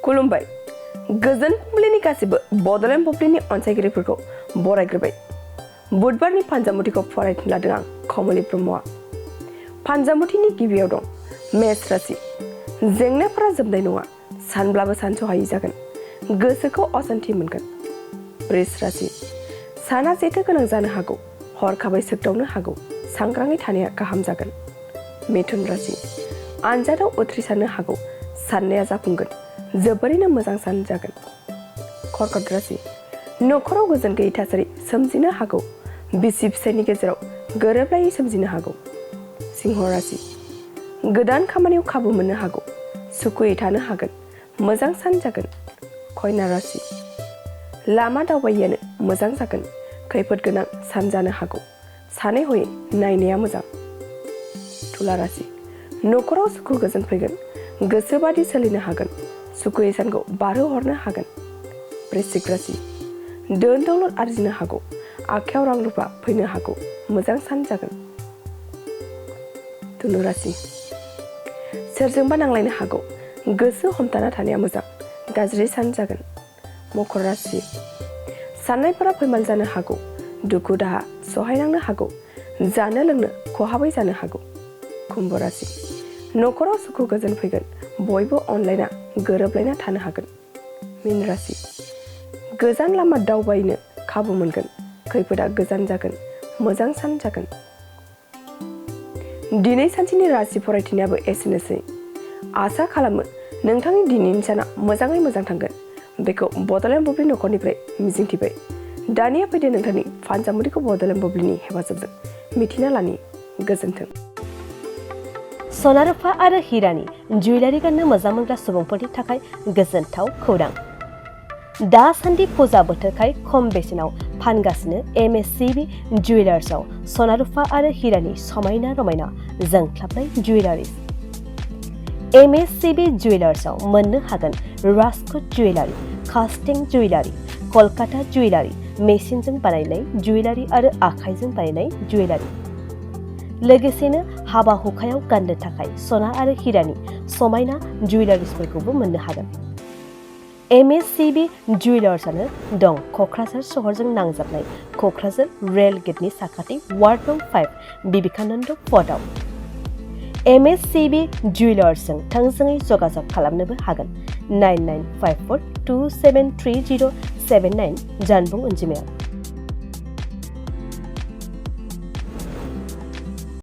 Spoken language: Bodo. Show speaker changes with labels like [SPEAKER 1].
[SPEAKER 1] खुलुमबाय गोजोन फुंबिलिनि गासिबो बड'लेण्ड बुब्लिनि अनसायगिरिफोरखौ बरायग्रोबाय। बुधबारनि फानजामुथिखौ फरायनो लादों आं कमलि ब्रह्मआ। फानजामुथिनि गिबियाव दं मेष राशि। जेंनाफोरा जोबनाय नङा, सानब्लाबो सानस'हायि जागोन, गोसोखौ असान्थि मोनगोन। वृष राशि। साना जेथो गोनां जानो हागौ, हरखाबै सोगदावनो हागौ, सांग्राङै थानाया गाहाम जागोन। मिथुन राशि। आनजादाव उथ्रिसारनो हागौ, साननाया जाफुंगोन, जोबोरैनो मोजां सान जागोन। कर्कट राशि। न'खराव गोजोन गैयै थासारि सोमजिनो हागौ, बिसि फिसायनि गेजेराव गोरोबलायै सोमजिनो हागौ। सिंह राशि। गोदान खामानियाव खाबु मोननो हागौ, सुखुयै थानो हागोन, मोजां सान जागोन। कन्या राशि। लामा दावबायियानो मोजां जागोन, खैफोद गोनां सान जानो हागौ, सानै हयै नायनाया मोजां। तुला राशि। न'खराव सुखु गोजोन फैगोन, गोसोबादि सोलिनो हागोन, सुखुयै सानखौ बारहोहरनो हागोन। वृश्चिक राशि। धोन दौलत आरजिनो हागौ, आखायाव रां रुफा फैनो हागौ, मोजां सान जागोन। धनु राशि। सोरजोंबा नांलायनो हागौ, गोसो हमथाना थानाया मोजां, गाज्रि सान जागोन। मकर राशि। साननायफोरा फैमाल जानो हागौ, दुखु दाहा सहायनांनो हागौ, जानो लोंनो खहाबै जानो हागौ। कुम्भ राशि। न'खराव सुखु गोजोन फैगोन, बयबो अनलायना गोरोबलायना थानो हागोन। मीन राशि। गोजान लामा दावबायनो खाबु मोनगोन, खैफोदा गोजान जागोन, मोजां सान जागोन। दिनै सानसेनि राशि फरायथिनायाबो एसेनोसै। आसा खालामो नोंथांनि दिनैनि साना मोजाङै मोजां थांगोन, बेखौ बड'लेण्ड बुब्लि न'खरनिफ्राय मिजिंथिबाय। दानिया फैदो नोंथांनि फानजामुथिखौ बड'लेण्ड बुब्लिनि हेफाजाबजों मिथिना लानि। गोजोन्थों।
[SPEAKER 2] सना रुफा आरो हिरानि जुवेलारि गाननो मोजां मोनग्रा सुबुंफोरनि थाखाय गोजोनथाव खौरां। दासान्दि फुजा बोथोरखाय खम बेसेनाव फानगासिनो MSCB जुवेलार्सआव सना रुफा आरो हिरानि समायना रमायना जोंख्लाबनाय जुवेलारिज। MSCB जुवेलार्सआव मोननो हागोन राजकोट जुवेलारि, कास्टिं जुवेलारि, कलकाता जुवेलारि, मेसिनजों बानायनाय जुवेलारि आरो आखाइजों बानायनाय जुवेलारि। लोगोसेनो हाबा हुखायाव गाननो थाखाय सना आरो हिरानि समायना जुवेलारिसफोरखौबो मोननो हागोन। MSCB जुवेलार्सआनो दं क'क्राझार सहरजों नांजाबनाय क'क्राझार रेल गेटनि साखाथि वार्ड नं 5 बिबेकानन्द पथआव। MSCB जुवेलार्सजों थोंजोङै जगाजग खालामनोबो हागोन 9954273079 जानबुं अनजिमायाव।